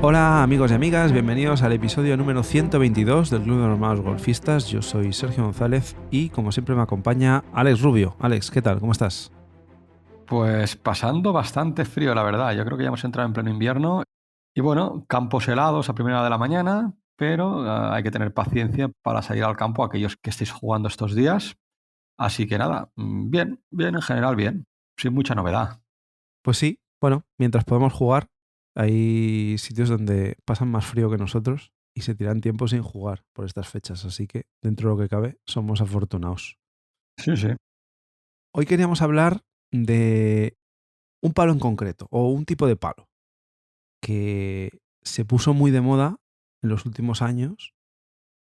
Hola amigos y amigas, bienvenidos al episodio número 122 del Club de Normados Golfistas. Yo soy Sergio González y como siempre me acompaña Alex Rubio. Alex, ¿qué tal? ¿Cómo estás? Pues pasando bastante frío, la verdad. Yo creo que ya hemos entrado en pleno invierno y bueno, campos helados a primera hora de la mañana, pero hay que tener paciencia para salir al campo aquellos que estéis jugando estos días. Así que nada, bien, bien en general, bien, sin mucha novedad. Pues sí, bueno, mientras podemos jugar, hay sitios donde pasan más frío que nosotros y se tiran tiempo sin jugar por estas fechas, así que dentro de lo que cabe somos afortunados. Sí, sí. Hoy queríamos hablar de un palo en concreto o un tipo de palo que se puso muy de moda en los últimos años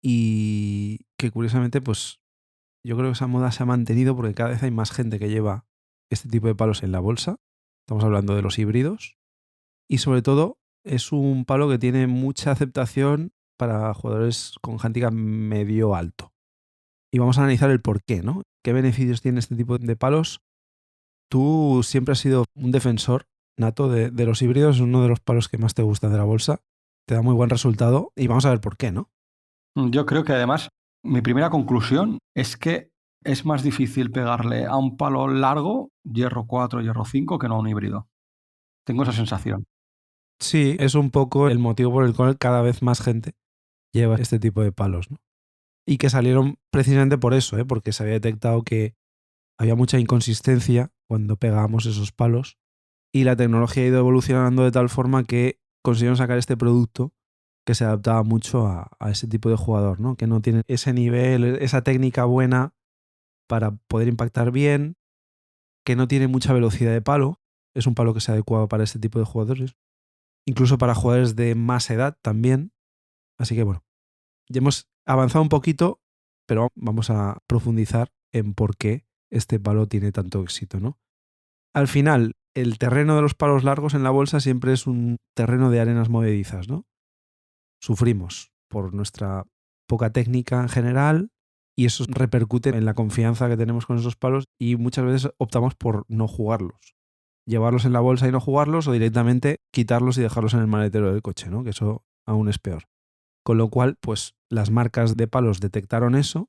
y que curiosamente pues yo creo que esa moda se ha mantenido porque cada vez hay más gente que lleva este tipo de palos en la bolsa. Estamos hablando de los híbridos. Y sobre todo es un palo que tiene mucha aceptación para jugadores con handicap medio alto. Y vamos a analizar el por qué, ¿no? ¿Qué beneficios tiene este tipo de palos? Tú siempre has sido un defensor nato de los híbridos, es uno de los palos que más te gusta de la bolsa. Te da muy buen resultado y vamos a ver por qué, ¿no? Yo creo que además mi primera conclusión es que es más difícil pegarle a un palo largo, hierro 4, hierro 5, que no a un híbrido. Tengo esa sensación. Sí, es un poco el motivo por el cual cada vez más gente lleva este tipo de palos, ¿no? Y que salieron precisamente por eso, ¿eh? Porque se había detectado que había mucha inconsistencia cuando pegábamos esos palos y la tecnología ha ido evolucionando de tal forma que consiguieron sacar este producto que se adaptaba mucho a ese tipo de jugador, ¿no? Que no tiene ese nivel, esa técnica buena para poder impactar bien, que no tiene mucha velocidad de palo, es un palo que se adecua para este tipo de jugadores, incluso para jugadores de más edad también. Así que bueno, ya hemos avanzado un poquito, pero vamos a profundizar en por qué este palo tiene tanto éxito, ¿no? Al final, el terreno de los palos largos en la bolsa siempre es un terreno de arenas movedizas, ¿no? Sufrimos por nuestra poca técnica en general y eso repercute en la confianza que tenemos con esos palos y muchas veces optamos por no jugarlos. Llevarlos en la bolsa y no jugarlos o directamente quitarlos y dejarlos en el maletero del coche, ¿no? Que eso aún es peor. Con lo cual, pues las marcas de palos detectaron eso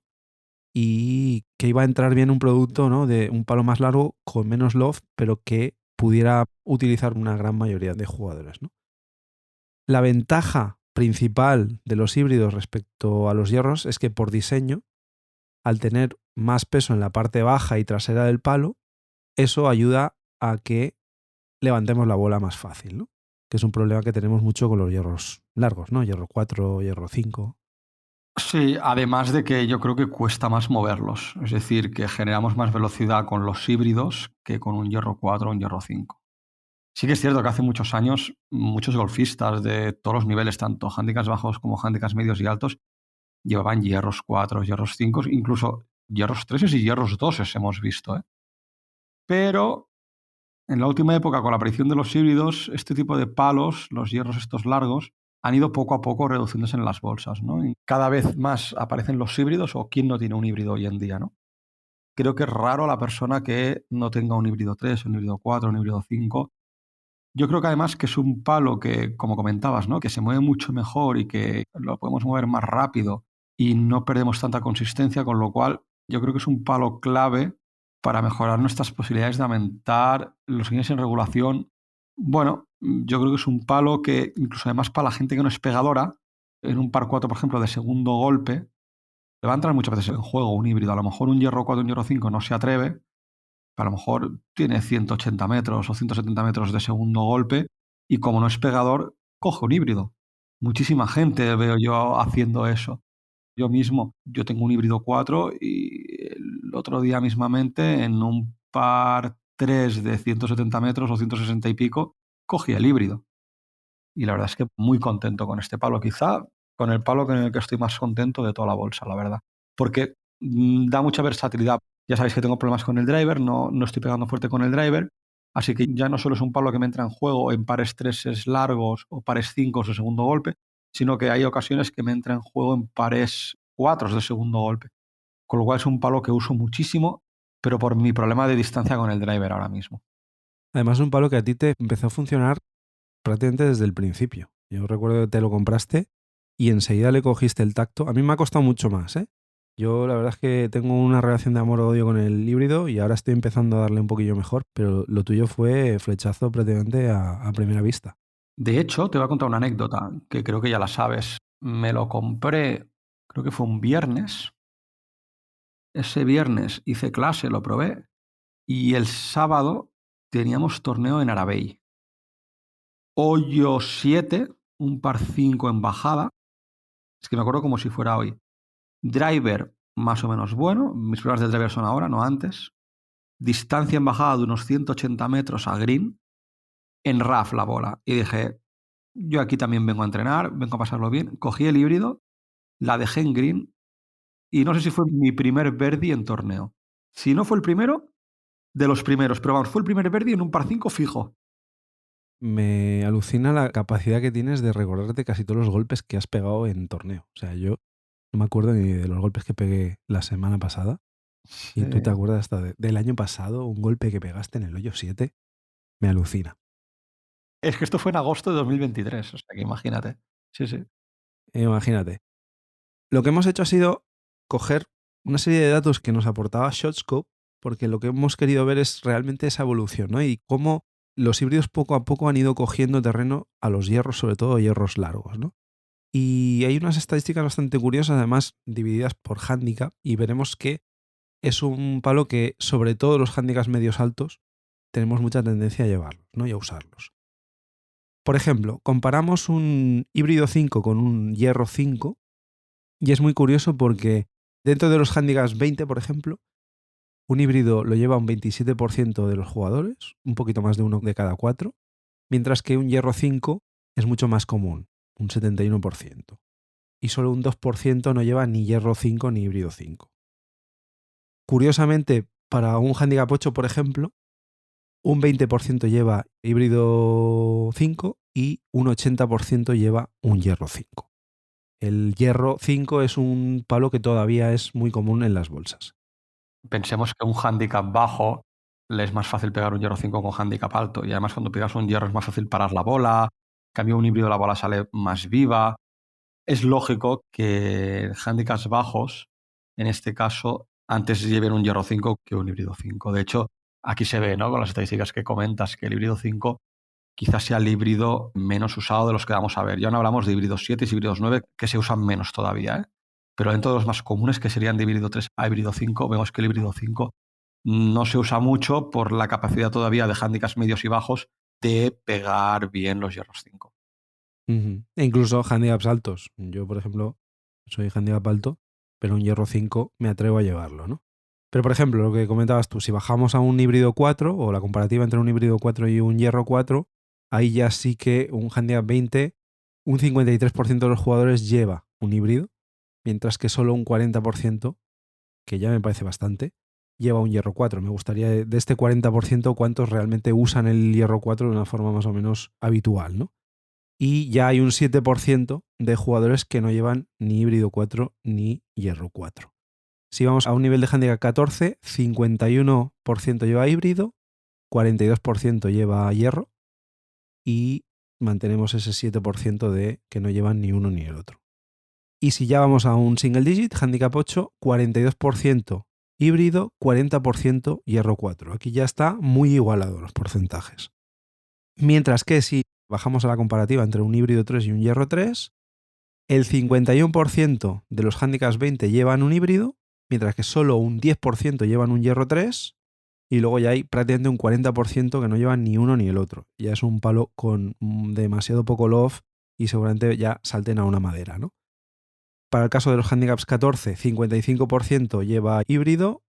y que iba a entrar bien un producto, ¿no? De un palo más largo con menos loft, pero que pudiera utilizar una gran mayoría de jugadores, ¿no? La ventaja principal de los híbridos respecto a los hierros es que por diseño, al tener más peso en la parte baja y trasera del palo, eso ayuda a que levantemos la bola más fácil, ¿no? Que es un problema que tenemos mucho con los hierros largos, ¿no? Hierro 4, hierro 5. Sí, además de que yo creo que cuesta más moverlos. Es decir, que generamos más velocidad con los híbridos que con un hierro 4 o un hierro 5. Sí que es cierto que hace muchos años muchos golfistas de todos los niveles, tanto handicaps bajos como handicaps medios y altos, llevaban hierros 4, hierros 5, incluso hierros 3 y hierros 2 hemos visto, ¿eh? Pero en la última época, con la aparición de los híbridos, este tipo de palos, los hierros estos largos, han ido poco a poco reduciéndose en las bolsas, ¿no? Y cada vez más aparecen los híbridos, o quién no tiene un híbrido hoy en día, ¿no? Creo que es raro la persona que no tenga un híbrido 3, un híbrido 4, un híbrido 5. Yo creo que además que es un palo que, como comentabas, ¿no? Que se mueve mucho mejor y que lo podemos mover más rápido y no perdemos tanta consistencia, con lo cual yo creo que es un palo clave para mejorar nuestras posibilidades de aumentar los swings en regulación. Bueno, yo creo que es un palo que incluso además para la gente que no es pegadora, en un par 4, por ejemplo, de segundo golpe, le va a entrar muchas veces en juego un híbrido. A lo mejor un hierro 4, un hierro 5 no se atreve, a lo mejor tiene 180 metros o 170 metros de segundo golpe y como no es pegador, coge un híbrido. Muchísima gente veo yo haciendo eso. Yo mismo, yo tengo un híbrido 4 y el otro día mismamente en un par 3 de 170 metros o 160 y pico, cogí el híbrido. Y la verdad es que muy contento con este palo. Quizá con el palo con el que estoy más contento de toda la bolsa, la verdad. Porque da mucha versatilidad. Ya sabéis que tengo problemas con el driver, no estoy pegando fuerte con el driver. Así que ya no solo es un palo que me entra en juego en pares 3 largos o pares 5 de segundo golpe, sino que hay ocasiones que me entra en juego en pares 4 de segundo golpe. Con lo cual es un palo que uso muchísimo, pero por mi problema de distancia con el driver ahora mismo. Además, es un palo que a ti te empezó a funcionar prácticamente desde el principio. Yo recuerdo que te lo compraste y enseguida le cogiste el tacto. A mí me ha costado mucho más, ¿eh? Yo la verdad es que tengo una relación de amor-odio con el híbrido y ahora estoy empezando a darle un poquillo mejor, pero lo tuyo fue flechazo prácticamente a primera vista. De hecho, te voy a contar una anécdota que creo que ya la sabes. Me lo compré, creo que fue un viernes. Ese viernes hice clase, lo probé, y el sábado teníamos torneo en Arabey. Hoyo 7, un par 5 en bajada. Es que me acuerdo como si fuera hoy. Driver más o menos bueno. Mis pruebas de driver son ahora, no antes. Distancia en bajada de unos 180 metros a green. En RAF la bola. Y dije, yo aquí también vengo a entrenar, vengo a pasarlo bien. Cogí el híbrido, la dejé en green y no sé si fue mi primer birdie en torneo. Si no fue el primero, de los primeros. Pero vamos, fue el primer birdie en un par 5 fijo. Me alucina la capacidad que tienes de recordarte casi todos los golpes que has pegado en torneo. O sea, yo no me acuerdo ni de los golpes que pegué la semana pasada. Y tú te Sí. acuerdas hasta del año pasado, un golpe que pegaste en el hoyo 7. Me alucina. Es que esto fue en agosto de 2023, o sea que imagínate. Sí, sí. Imagínate. Lo que hemos hecho ha sido coger una serie de datos que nos aportaba ShotScope, porque lo que hemos querido ver es realmente esa evolución, ¿no? Y cómo los híbridos poco a poco han ido cogiendo terreno a los hierros, sobre todo hierros largos, ¿no? Y hay unas estadísticas bastante curiosas, además divididas por handicap, y veremos que es un palo que, sobre todo los handicaps medios altos, tenemos mucha tendencia a llevarlos, ¿no? Y a usarlos. Por ejemplo, comparamos un híbrido 5 con un hierro 5 y es muy curioso porque dentro de los handicaps 20, por ejemplo, un híbrido lo lleva un 27% de los jugadores, un poquito más de uno de cada cuatro, mientras que un hierro 5 es mucho más común, un 71%. Y solo un 2% no lleva ni hierro 5 ni híbrido 5. Curiosamente, para un handicap 8, por ejemplo, un 20% lleva híbrido 5 y un 80% lleva un hierro 5. El hierro 5 es un palo que todavía es muy común en las bolsas. Pensemos que un handicap bajo le es más fácil pegar un hierro 5 con handicap alto. Y además cuando pegas un hierro es más fácil parar la bola. En cambio un híbrido la bola sale más viva. Es lógico que handicaps bajos, en este caso, antes lleven un hierro 5 que un híbrido 5. De hecho, aquí se ve, ¿no? Con las estadísticas que comentas, que el híbrido 5 quizás sea el híbrido menos usado de los que vamos a ver. Ya no hablamos de híbridos 7 y híbridos 9, que se usan menos todavía, ¿eh? Pero dentro de los más comunes, que serían de híbrido 3 a híbrido 5, vemos que el híbrido 5 no se usa mucho por la capacidad todavía de handicaps medios y bajos de pegar bien los hierros 5. E incluso handicaps altos. Yo, por ejemplo, soy handicap alto, pero un hierro 5 me atrevo a llevarlo, ¿no? Pero, por ejemplo, lo que comentabas tú, si bajamos a un híbrido 4 o la comparativa entre un híbrido 4 y un hierro 4, ahí ya sí que un handicap 20, un 53% de los jugadores lleva un híbrido, mientras que solo un 40%, que ya me parece bastante, lleva un hierro 4. Me gustaría, de este 40%, cuántos realmente usan el hierro 4 de una forma más o menos habitual, ¿no? Y ya hay un 7% de jugadores que no llevan ni híbrido 4 ni hierro 4. Si vamos a un nivel de handicap 14, 51% lleva híbrido, 42% lleva hierro y mantenemos ese 7% de que no llevan ni uno ni el otro. Y si ya vamos a un single digit, handicap 8, 42% híbrido, 40% hierro 4. Aquí ya está muy igualado los porcentajes. Mientras que si bajamos a la comparativa entre un híbrido 3 y un hierro 3, el 51% de los handicaps 20 llevan un híbrido, mientras que solo un 10% llevan un hierro 3, y luego ya hay prácticamente un 40% que no llevan ni uno ni el otro. Ya es un palo con demasiado poco love y seguramente ya salten a una madera, ¿no? Para el caso de los handicaps 14, 55% lleva híbrido,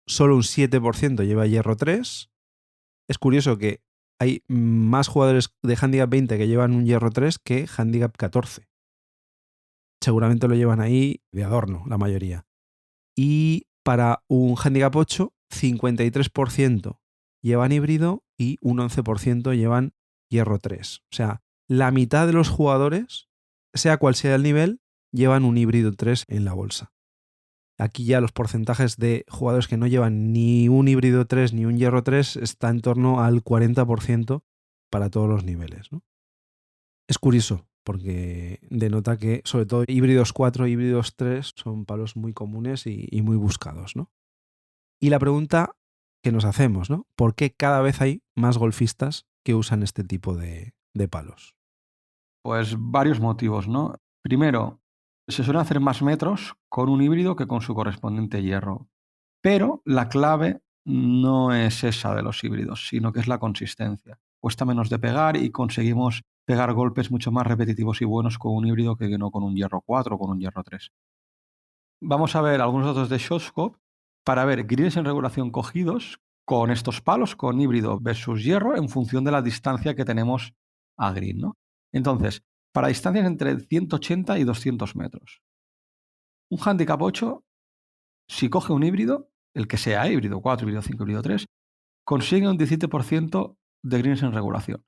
solo un 7% lleva hierro 3. Es curioso que hay más jugadores de handicap 20 que llevan un hierro 3 que handicap 14. Seguramente lo llevan ahí de adorno, la mayoría. Y para un handicap 8, 53% llevan híbrido y un 11% llevan hierro 3. O sea, la mitad de los jugadores, sea cual sea el nivel, llevan un híbrido 3 en la bolsa. Aquí ya los porcentajes de jugadores que no llevan ni un híbrido 3 ni un hierro 3 está en torno al 40% para todos los niveles, ¿no? Es curioso porque denota que sobre todo híbridos 4 y híbridos 3 son palos muy comunes y muy buscados, ¿no? Y la pregunta que nos hacemos, ¿no? ¿Por qué cada vez hay más golfistas que usan este tipo de palos? Pues varios motivos, ¿no? Primero, se suelen hacer más metros con un híbrido que con su correspondiente hierro. Pero la clave no es esa de los híbridos, sino que es la consistencia. Cuesta menos de pegar y conseguimos pegar golpes mucho más repetitivos y buenos con un híbrido que no con un hierro 4 o con un hierro 3. Vamos a ver algunos datos de ShotScope para ver greens en regulación cogidos con estos palos, con híbrido versus hierro, en función de la distancia que tenemos a green, ¿no? Entonces, para distancias entre 180 y 200 metros. Un handicap 8, si coge un híbrido, el que sea híbrido 4, híbrido 5, híbrido 3, consigue un 17% de greens en regulación.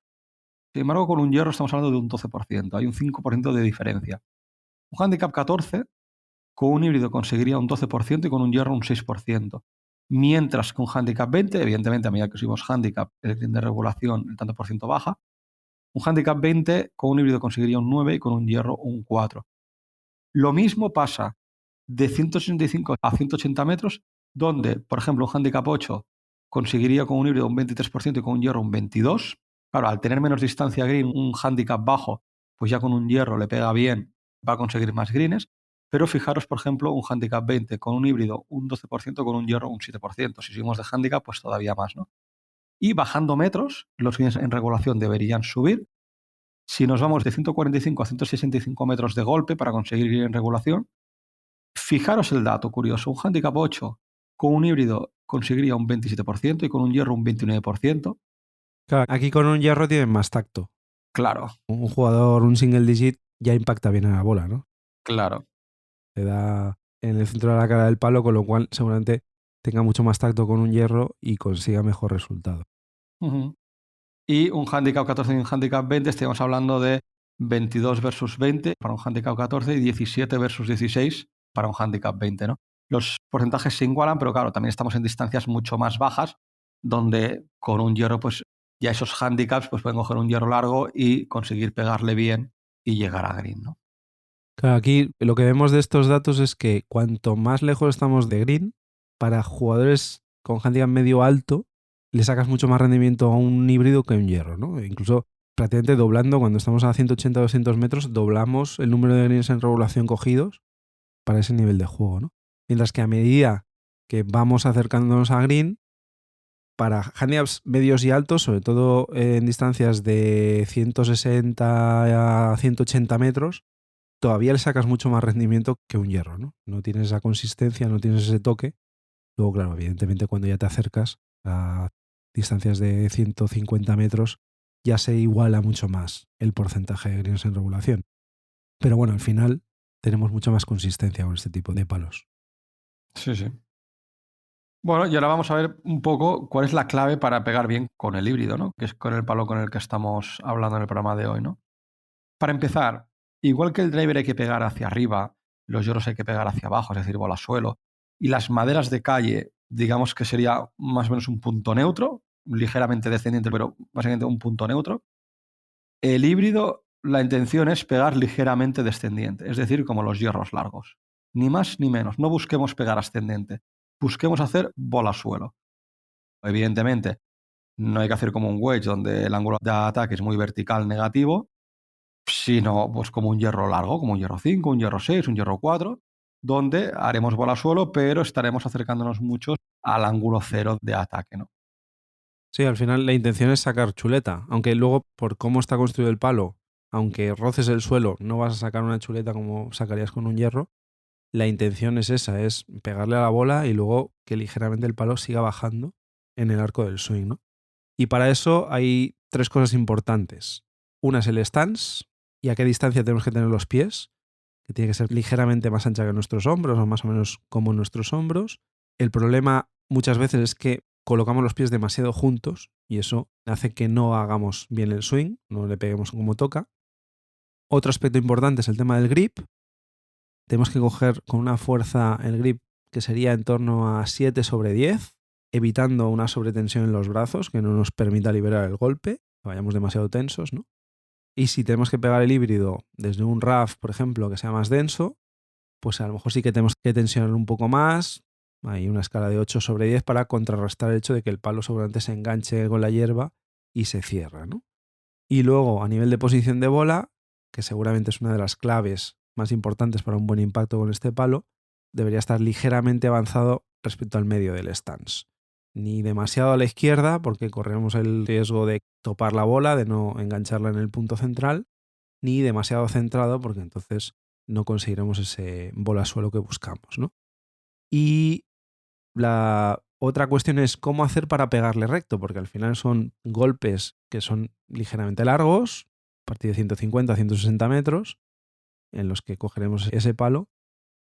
Sin embargo, con un hierro estamos hablando de un 12%, hay un 5% de diferencia. Un handicap 14, con un híbrido conseguiría un 12% y con un hierro un 6%. Mientras que un handicap 20, evidentemente a medida que subimos handicap, el green de regulación el tanto por ciento baja. Un handicap 20 con un híbrido conseguiría un 9 y con un hierro un 4. Lo mismo pasa de 165 a 180 metros, donde, por ejemplo, un handicap 8 conseguiría con un híbrido un 23% y con un hierro un 22%. Claro, al tener menos distancia green, un handicap bajo, pues ya con un hierro le pega bien, va a conseguir más greens. Pero fijaros, por ejemplo, un handicap 20 con un híbrido un 12%, con un hierro un 7%. Si subimos de handicap, pues todavía más, ¿no? Y bajando metros, los greens en regulación deberían subir. Si nos vamos de 145 a 165 metros de golpe para conseguir green en regulación, fijaros el dato curioso, un handicap 8 con un híbrido conseguiría un 27% y con un hierro un 29%. Claro, aquí con un hierro tienen más tacto. Claro, Un jugador, un single digit, ya impacta bien en la bola, ¿no? claro. Le da en el centro de la cara del palo, con lo cual seguramente tenga mucho más tacto con un hierro y consiga mejor resultado. Uh-huh. Y un handicap 14 y un handicap 20, estamos hablando de 22 versus 20 para un handicap 14 y 17 versus 16 para un handicap 20, ¿no? Los porcentajes se igualan, pero claro, también estamos en distancias mucho más bajas, donde con un hierro, pues ya esos handicaps pues pueden coger un hierro largo y conseguir pegarle bien y llegar a green, ¿no? Claro, aquí lo que vemos de estos datos es que cuanto más lejos estamos de green, para jugadores con handicap medio alto, le sacas mucho más rendimiento a un híbrido que a un hierro, ¿no? E incluso prácticamente doblando, cuando estamos a 180 o 200 metros, doblamos el número de greens en regulación cogidos para ese nivel de juego, ¿no? Mientras que a medida que vamos acercándonos a green, para handicaps medios y altos, sobre todo en distancias de 160 a 180 metros, todavía le sacas mucho más rendimiento que un hierro, ¿no? No tienes esa consistencia, no tienes ese toque. Luego, claro, evidentemente cuando ya te acercas a distancias de 150 metros, ya se iguala mucho más el porcentaje de greens en regulación. Pero bueno, al final tenemos mucha más consistencia con este tipo de palos. Sí, sí. Bueno, y ahora vamos a ver un poco cuál es la clave para pegar bien con el híbrido, ¿no? Que es con el palo con el que estamos hablando en el programa de hoy, ¿no? Para empezar, igual que el driver hay que pegar hacia arriba, los hierros hay que pegar hacia abajo, es decir, bola a suelo, y las maderas de calle, digamos que sería más o menos un punto neutro, ligeramente descendiente, pero básicamente un punto neutro. El híbrido, la intención es pegar ligeramente descendiente, es decir, como los hierros largos. Ni más ni menos, no busquemos pegar ascendente, busquemos hacer bola a suelo. Evidentemente, no hay que hacer como un wedge donde el ángulo de ataque es muy vertical negativo, sino pues como un hierro largo, como un hierro 5, un hierro 6, un hierro 4, donde haremos bola a suelo, pero estaremos acercándonos mucho al ángulo cero de ataque, ¿no? Sí, al final la intención es sacar chuleta, aunque luego por cómo está construido el palo, aunque roces el suelo, no vas a sacar una chuleta como sacarías con un hierro. La intención es esa, es pegarle a la bola y luego que ligeramente el palo siga bajando en el arco del swing, ¿no? Y para eso hay tres cosas importantes. Una es el stance y a qué distancia tenemos que tener los pies, que tiene que ser ligeramente más ancha que nuestros hombros o más o menos como nuestros hombros. El problema muchas veces es que colocamos los pies demasiado juntos y eso hace que no hagamos bien el swing, no le peguemos como toca. Otro aspecto importante es el tema del grip. Tenemos que coger con una fuerza el grip que sería en torno a 7/10, evitando una sobretensión en los brazos que no nos permita liberar el golpe, que vayamos demasiado tensos, ¿no? Y si tenemos que pegar el híbrido desde un RAF, por ejemplo, que sea más denso, pues a lo mejor sí que tenemos que tensionar un poco más. Hay una escala de 8/10 para contrarrestar el hecho de que el palo seguramente se enganche con la hierba y se cierra, ¿no? Y luego, a nivel de posición de bola, que seguramente es una de las claves más importantes para un buen impacto con este palo, debería estar ligeramente avanzado respecto al medio del stance. Ni demasiado a la izquierda, porque corremos el riesgo de topar la bola, de no engancharla en el punto central, ni demasiado centrado, porque entonces no conseguiremos ese bola suelo que buscamos, ¿no? Y la otra cuestión es cómo hacer para pegarle recto, porque al final son golpes que son ligeramente largos, a partir de 150 a 160 metros, en los que cogeremos ese palo,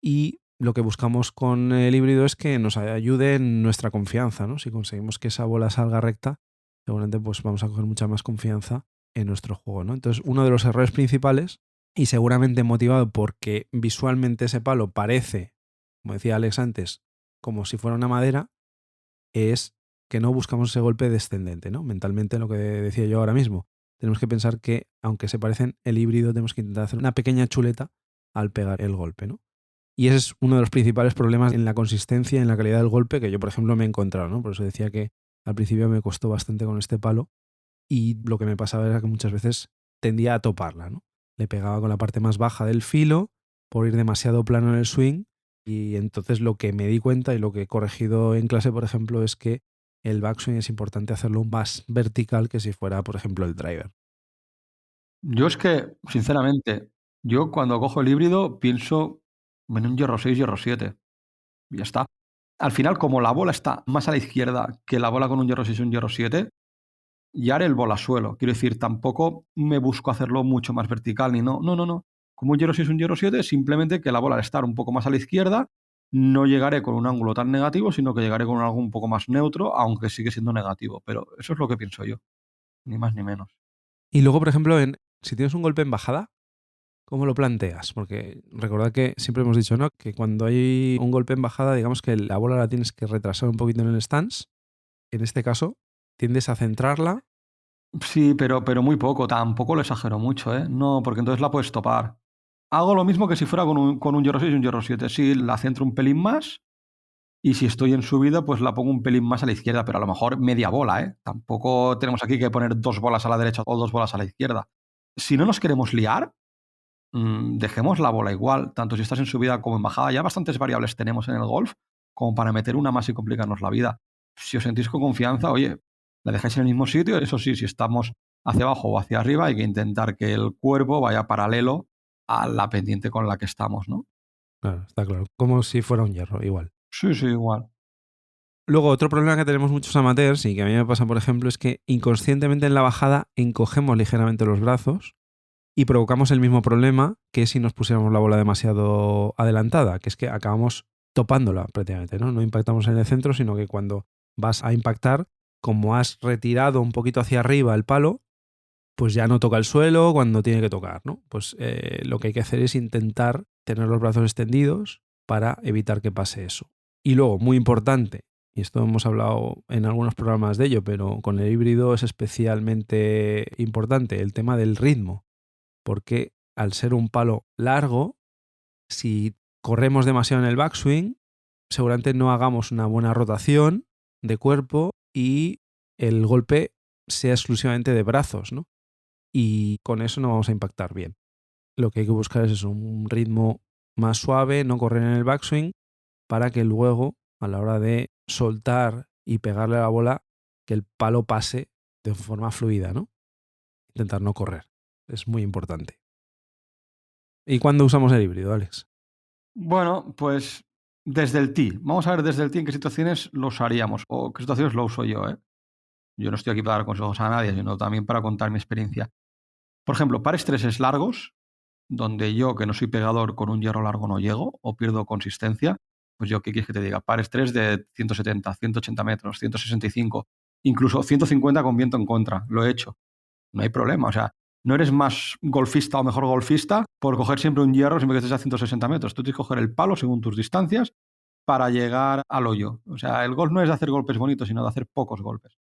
y lo que buscamos con el híbrido es que nos ayude en nuestra confianza, ¿no? Si conseguimos que esa bola salga recta, seguramente pues vamos a coger mucha más confianza en nuestro juego, ¿no? Entonces, uno de los errores principales, y seguramente motivado porque visualmente ese palo parece, como decía Alex antes, como si fuera una madera, es que no buscamos ese golpe descendente, ¿no? Mentalmente, lo que decía yo ahora mismo. Tenemos que pensar que, aunque se parecen, el híbrido tenemos que intentar hacer una pequeña chuleta al pegar el golpe, ¿no? Y ese es uno de los principales problemas en la consistencia, en la calidad del golpe, que yo, por ejemplo, me he encontrado, ¿no? Por eso decía que al principio me costó bastante con este palo y lo que me pasaba era que muchas veces tendía a toparla, ¿no? Le pegaba con la parte más baja del filo por ir demasiado plano en el swing y entonces lo que me di cuenta y lo que he corregido en clase, por ejemplo, es que el backswing es importante hacerlo más vertical que si fuera, por ejemplo, el driver. Yo es que, sinceramente, yo cuando cojo el híbrido pienso en un hierro 6, hierro 7. Y ya está. Al final, como la bola está más a la izquierda que la bola con un hierro 6 y un hierro 7, ya haré el bola suelo. Quiero decir, tampoco me busco hacerlo mucho más vertical ni no. No, no, no. Como un hierro 6 y un hierro 7, simplemente que la bola al estar un poco más a la izquierda, no llegaré con un ángulo tan negativo, sino que llegaré con un ángulo un poco más neutro, aunque sigue siendo negativo. Pero eso es lo que pienso yo, ni más ni menos. Y luego, por ejemplo, si tienes un golpe en bajada, ¿cómo lo planteas? Porque recordad que siempre hemos dicho, ¿no? Que cuando hay un golpe en bajada, digamos que la bola la tienes que retrasar un poquito en el stance. En este caso, tiendes a centrarla. Sí, pero muy poco, tampoco lo exagero mucho, ¿eh? No, porque entonces la puedes topar. Hago lo mismo que si fuera con un hierro 6 y un hierro 7. Sí, la centro un pelín más y si estoy en subida, pues la pongo un pelín más a la izquierda, pero a lo mejor media bola, ¿eh? Tampoco tenemos aquí que poner 2 bolas a la derecha o 2 bolas a la izquierda. Si no nos queremos liar, dejemos la bola igual, tanto si estás en subida como en bajada. Ya bastantes variables tenemos en el golf como para meter una más y complicarnos la vida. Si os sentís con confianza, oye, la dejáis en el mismo sitio. Eso sí, si estamos hacia abajo o hacia arriba, hay que intentar que el cuerpo vaya paralelo a la pendiente con la que estamos, ¿no? Claro, está claro. Como si fuera un hierro, igual. Sí, sí, igual. Luego, otro problema que tenemos muchos amateurs y que a mí me pasa, por ejemplo, es que inconscientemente en la bajada encogemos ligeramente los brazos y provocamos el mismo problema que si nos pusiéramos la bola demasiado adelantada, que es que acabamos topándola prácticamente, ¿no? No impactamos en el centro, sino que cuando vas a impactar, como has retirado un poquito hacia arriba el palo, pues ya no toca el suelo cuando tiene que tocar, ¿no? Pues lo que hay que hacer es intentar tener los brazos extendidos para evitar que pase eso. Y luego, muy importante, y esto hemos hablado en algunos programas de ello, pero con el híbrido es especialmente importante, el tema del ritmo, porque al ser un palo largo, si corremos demasiado en el backswing, seguramente no hagamos una buena rotación de cuerpo y el golpe sea exclusivamente de brazos, ¿no? Y con eso no vamos a impactar bien. Lo que hay que buscar es eso, un ritmo más suave, no correr en el backswing, para que luego, a la hora de soltar y pegarle a la bola, que el palo pase de forma fluida, ¿no? Intentar no correr. Es muy importante. ¿Y cuándo usamos el híbrido, Alex? Bueno, pues desde el tee. Vamos a ver desde el tee en qué situaciones lo usaríamos o qué situaciones lo uso yo, ¿eh? Yo no estoy aquí para dar consejos a nadie, sino también para contar mi experiencia. Por ejemplo, pares treses largos, donde yo, que no soy pegador, con un hierro largo no llego o pierdo consistencia, pues yo, ¿qué quieres que te diga? Pares 3 de 170, 180 metros, 165, incluso 150 con viento en contra. Lo he hecho. No hay problema. O sea, no eres más golfista o mejor golfista por coger siempre un hierro siempre que estés a 160 metros. Tú tienes que coger el palo según tus distancias para llegar al hoyo. O sea, el golf no es de hacer golpes bonitos, sino de hacer pocos golpes.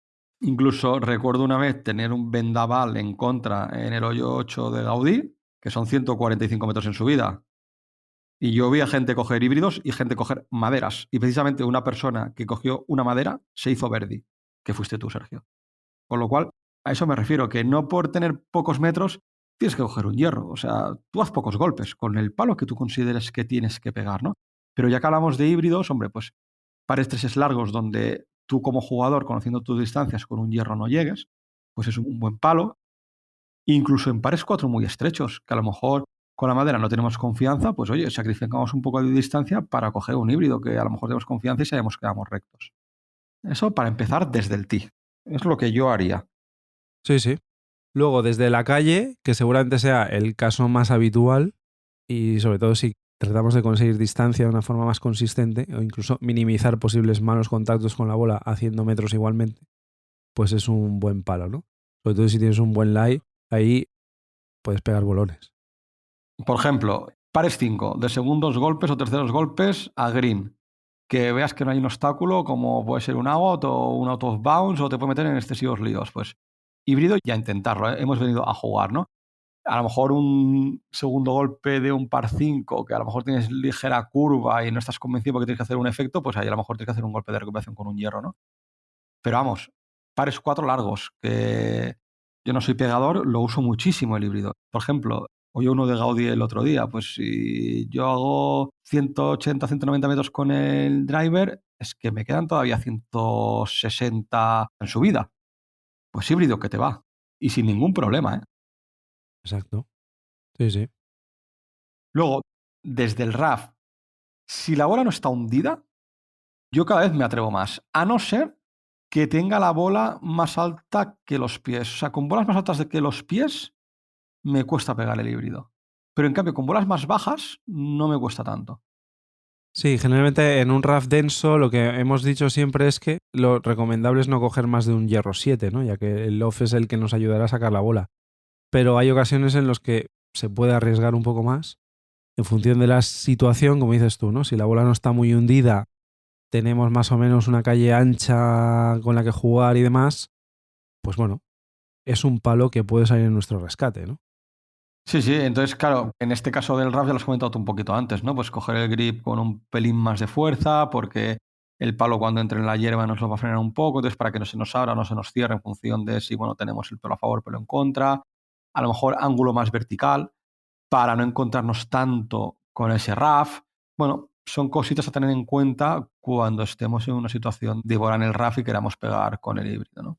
Incluso recuerdo una vez tener un vendaval en contra en el hoyo 8 de Gaudí, que son 145 metros en subida. Y yo vi a gente coger híbridos y gente coger maderas. Y precisamente una persona que cogió una madera se hizo Verdi, que fuiste tú, Sergio. Con lo cual, a eso me refiero, que no por tener pocos metros tienes que coger un hierro. O sea, tú haz pocos golpes con el palo que tú consideres que tienes que pegar, ¿no? Pero ya que hablamos de híbridos, hombre, pues pares treses largos donde tú como jugador, conociendo tus distancias, con un hierro no llegues, pues es un buen palo. Incluso en pares 4 muy estrechos, que a lo mejor con la madera no tenemos confianza, pues oye, sacrificamos un poco de distancia para coger un híbrido que a lo mejor tenemos confianza y sabemos que vamos rectos. Eso para empezar desde el tee. Es lo que yo haría. Sí, sí. Luego, desde la calle, que seguramente sea el caso más habitual, y sobre todo si tratamos de conseguir distancia de una forma más consistente, o incluso minimizar posibles malos contactos con la bola haciendo metros igualmente, pues es un buen palo, ¿no? Sobre todo si tienes un buen lie, ahí puedes pegar bolones. Por ejemplo, pares 5 de segundos golpes o terceros golpes a green. Que veas que no hay un obstáculo como puede ser un out o un out of bounds o te puede meter en excesivos líos. Pues híbrido y a intentarlo, ¿eh? Hemos venido a jugar, ¿no? A lo mejor un segundo golpe de un par 5 que a lo mejor tienes ligera curva y no estás convencido porque tienes que hacer un efecto, pues ahí a lo mejor tienes que hacer un golpe de recuperación con un hierro, ¿no? Pero vamos, pares 4 largos, que yo no soy pegador, lo uso muchísimo el híbrido. Por ejemplo, hoy uno de Gaudí el otro día, pues si yo hago 180, 190 metros con el driver, es que me quedan todavía 160 en subida. Pues híbrido que te va. Y sin ningún problema, ¿eh? Exacto. Sí, sí. Luego, desde el RAF, si la bola no está hundida, yo cada vez me atrevo más, a no ser que tenga la bola más alta que los pies. O sea, con bolas más altas de que los pies me cuesta pegar el híbrido. Pero en cambio, con bolas más bajas no me cuesta tanto. Sí, generalmente en un RAF denso lo que hemos dicho siempre es que lo recomendable es no coger más de un hierro 7, ¿no? Ya que el off es el que nos ayudará a sacar la bola. Pero hay ocasiones en las que se puede arriesgar un poco más en función de la situación, como dices tú, ¿no? Si la bola no está muy hundida, tenemos más o menos una calle ancha con la que jugar y demás, pues bueno, es un palo que puede salir en nuestro rescate, ¿no? Sí, sí, entonces, claro, en este caso del RAF ya lo has comentado tú un poquito antes, ¿no? Pues coger el grip con un pelín más de fuerza, porque el palo cuando entre en la hierba nos lo va a frenar un poco, entonces para que no se nos abra, no se nos cierre en función de si, bueno, tenemos el pelo a favor, pelo en contra. A lo mejor ángulo más vertical, para no encontrarnos tanto con ese RAF. Bueno, son cositas a tener en cuenta cuando estemos en una situación de bola en el RAF y queramos pegar con el híbrido, ¿no?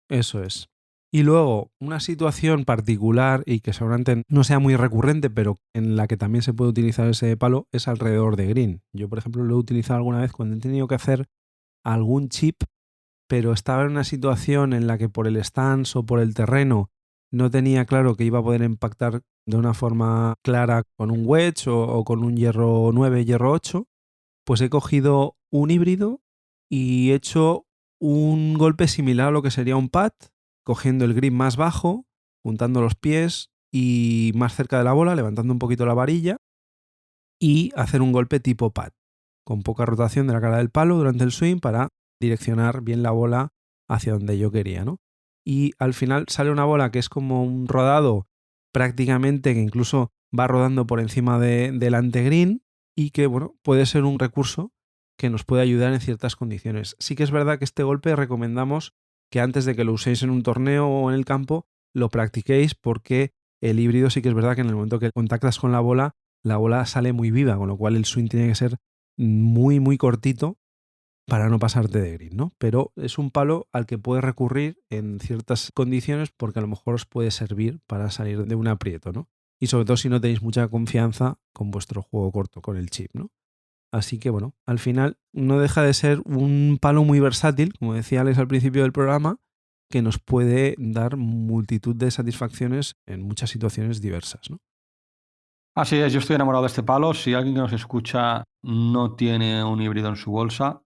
Eso es. Y luego, una situación particular y que seguramente no sea muy recurrente, pero en la que también se puede utilizar ese palo, es alrededor de green. Yo, por ejemplo, lo he utilizado alguna vez cuando he tenido que hacer algún chip, pero estaba en una situación en la que por el stance o por el terreno no tenía claro que iba a poder impactar de una forma clara con un wedge o con un hierro 9, hierro 8, pues he cogido un híbrido y he hecho un golpe similar a lo que sería un pad, cogiendo el grip más bajo, juntando los pies y más cerca de la bola, levantando un poquito la varilla y hacer un golpe tipo pad, con poca rotación de la cara del palo durante el swing para direccionar bien la bola hacia donde yo quería, ¿no? Y al final sale una bola que es como un rodado prácticamente que incluso va rodando por encima del antegreen y que, bueno, puede ser un recurso que nos puede ayudar en ciertas condiciones. Sí que es verdad que este golpe recomendamos que antes de que lo uséis en un torneo o en el campo, lo practiquéis porque el híbrido sí que es verdad que en el momento que contactas con la bola sale muy viva, con lo cual el swing tiene que ser muy, muy cortito para no pasarte de green, ¿no? Pero es un palo al que puedes recurrir en ciertas condiciones porque a lo mejor os puede servir para salir de un aprieto, ¿no? Y sobre todo si no tenéis mucha confianza con vuestro juego corto, con el chip, ¿no? Así que bueno, al final no deja de ser un palo muy versátil, como decía Alex al principio del programa, que nos puede dar multitud de satisfacciones en muchas situaciones diversas, ¿no? Así es, yo estoy enamorado de este palo. Si alguien que nos escucha no tiene un híbrido en su bolsa,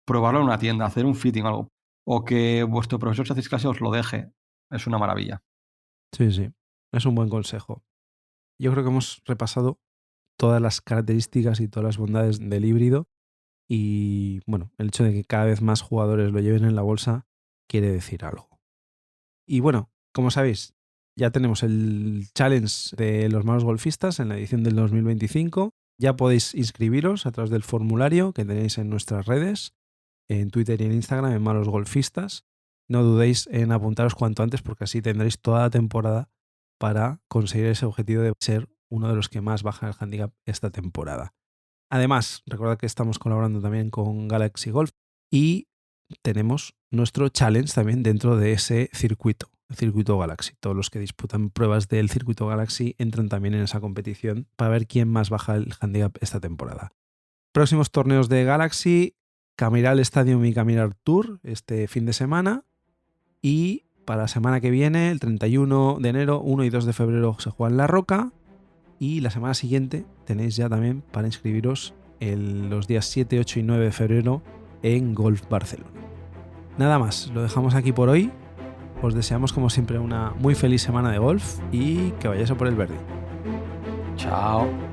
probarlo en una tienda, hacer un fitting o algo. O que vuestro profesor, si hacéis clase, os lo deje. Es una maravilla. Sí, sí, es un buen consejo. Yo creo que hemos repasado todas las características y todas las bondades del híbrido. Y bueno, el hecho de que cada vez más jugadores lo lleven en la bolsa quiere decir algo. Y bueno, como sabéis, ya tenemos el challenge de los malos golfistas en la edición del 2025. Ya podéis inscribiros a través del formulario que tenéis en nuestras redes, en Twitter y en Instagram, en Malos Golfistas. No dudéis en apuntaros cuanto antes porque así tendréis toda la temporada para conseguir ese objetivo de ser uno de los que más bajan el handicap esta temporada. Además, recordad que estamos colaborando también con Galaxy Golf y tenemos nuestro challenge también dentro de ese circuito, el circuito Galaxy. Todos los que disputan pruebas del circuito Galaxy entran también en esa competición para ver quién más baja el handicap esta temporada. Próximos torneos de Galaxy, Camiral Stadium y Camiral Tour este fin de semana. Y para la semana que viene, el 31 de enero, 1 y 2 de febrero se juega en La Roca. Y la semana siguiente tenéis ya también para inscribiros los días 7, 8 y 9 de febrero en Golf Barcelona. Nada más, lo dejamos aquí por hoy. Os deseamos como siempre una muy feliz semana de golf y que vayáis a por el verde. Chao.